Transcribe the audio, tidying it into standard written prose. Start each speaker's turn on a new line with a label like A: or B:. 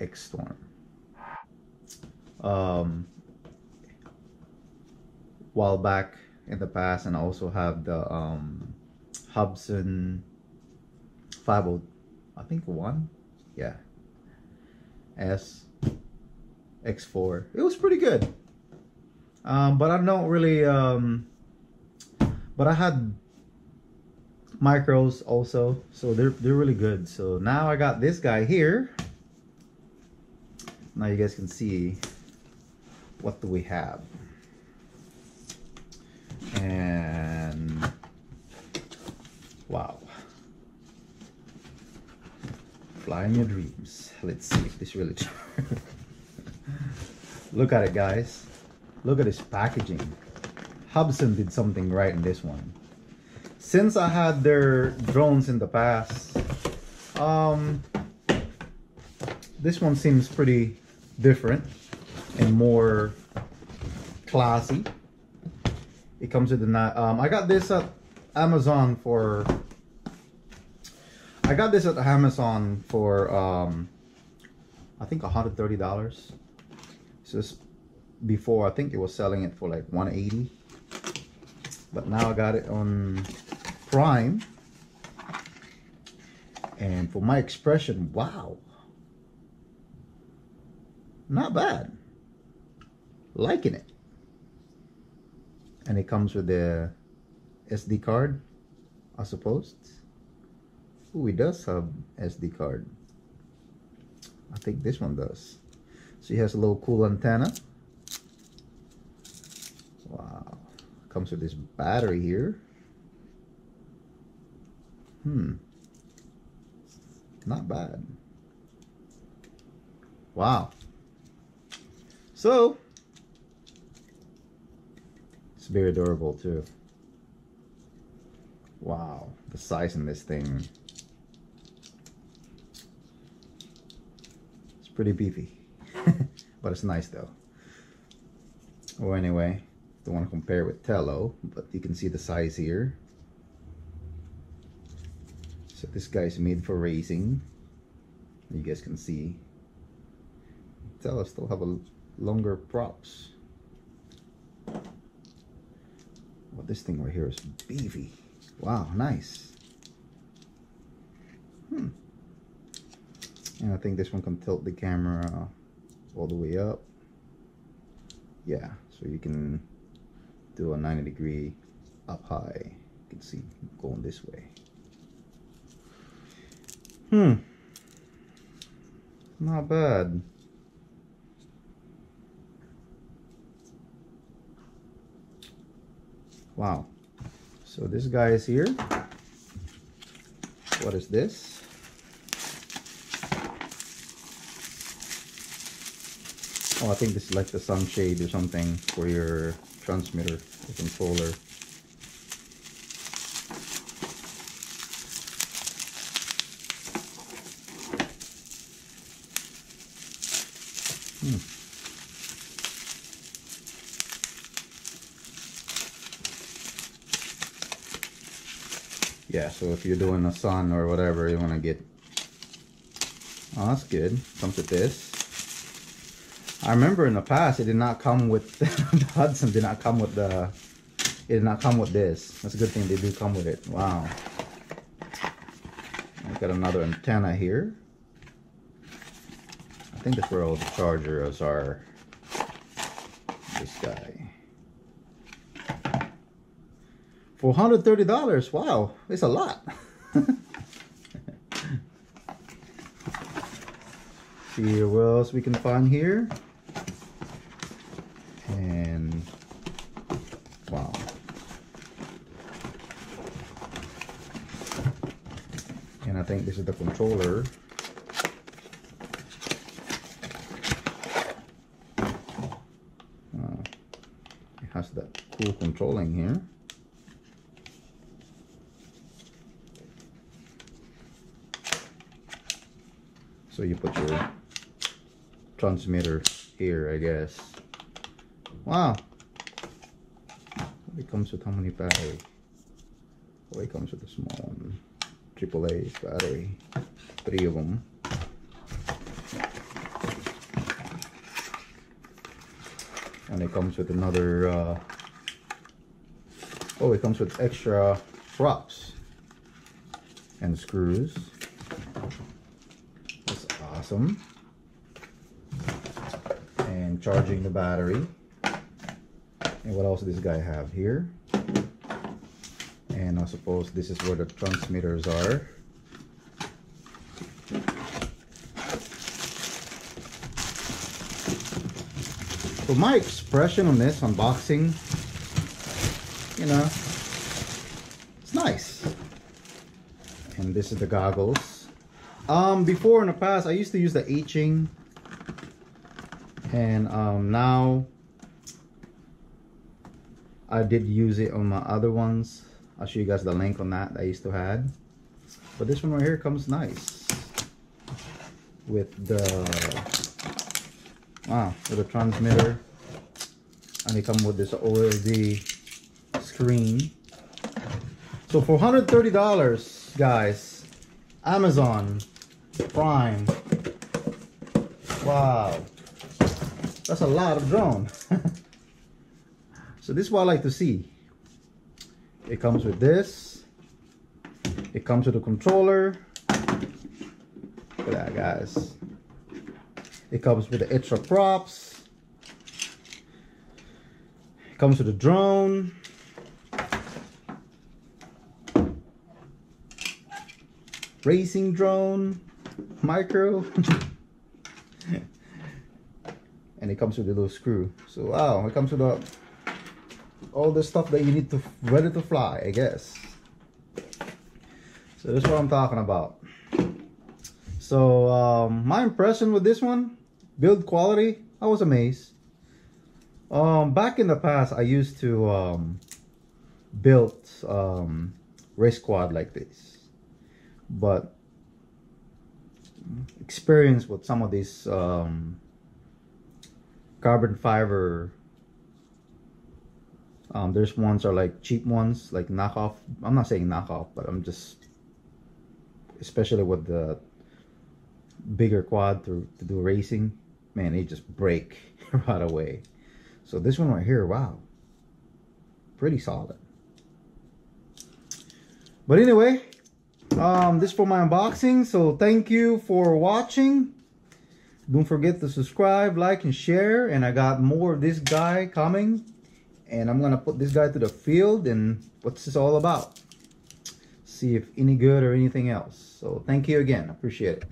A: X Storm. While back in the past, and I also have the Hubsan 50, I think 1, yeah, S X4. It was pretty good, but I don't really but I had micros also, so they're really good. So now I got this guy here. Now you guys can see what do we have. And wow, flying your dreams. Let's see if this really true. Look at it, guys. Look at this packaging. Hubsan did something right in this one. Since I had their drones in the past, this one seems pretty different and more classy. It comes with the I got this at Amazon for I think $130. So before I think it was selling it for like $180, but now I got it on Prime, and for my expression, wow, not bad, liking it. And it comes with the SD card, I suppose. Ooh, it does have SD card. I think this one does. So it has a little cool antenna. Wow. Comes with this battery here. Not bad. Wow. So it's very durable too. Wow, the size in this thing. It's pretty beefy. But it's nice though. Well, anyway, don't want to compare it with Tello, but you can see the size here. So this guy's made for racing. You guys can see. Tello still have a longer props. Well, this thing right here is beefy. Wow, nice. And I think this one can tilt the camera all the way up. Yeah, so you can do a 90-degree up high. You can see going this way. Not bad. Wow. So this guy is here. What is this? Oh, I think this is like the sunshade or something for your transmitter, the controller. Yeah, so if you're doing a sun or whatever, you want to get... Oh, that's good. Comes with this. I remember in the past, it did not come with... the Hubsan did not come with the... It did not come with this. That's a good thing they do come with it. Wow. I've got another antenna here. I think that's where all the chargers are. This guy. For $130, wow, it's a lot. See what else we can find here. And wow. And I think this is the controller. It has that cool controlling here. So you put your transmitter here, I guess. Wow. It comes with how many battery? Oh, it comes with a small one. AAA battery. 3 of them. And it comes with another oh, it comes with extra props and screws. That's awesome. And charging the battery. And what else does this guy have here? And I suppose this is where the transmitters are. So my expression on this unboxing, you know, it's nice. And this is the goggles. Before in the past, I used to use the H-ing, and now I did use it on my other ones. I'll show you guys the link on that I used to have. But this one right here comes nice with the with the transmitter, and they come with this OLED screen. So for $130, guys, Amazon Prime. Wow, that's a lot of drone. So this is what I like to see. It comes with this. It comes with a controller. Look at that, guys. It comes with the extra props. It comes with a drone. Racing drone. Micro. And it comes with a little screw. So wow, it comes with all the stuff that you need to ready to fly, I guess. So that's what I'm talking about. So my impression with this one, build quality, I was amazed. Back in the past, I used to build race quad like this, but experience with some of these carbon fiber. There's ones are like cheap ones, like knockoff. I'm not saying knockoff, but I'm just, especially with the bigger quad to do racing, man, they just break right away. So this one right here, wow, pretty solid. But anyway, this is for my unboxing. So thank you for watching. Don't forget to subscribe, like, and share. And I got more of this guy coming. And I'm gonna put this guy to the field and what's this all about. See if any good or anything else. So thank you again, appreciate it.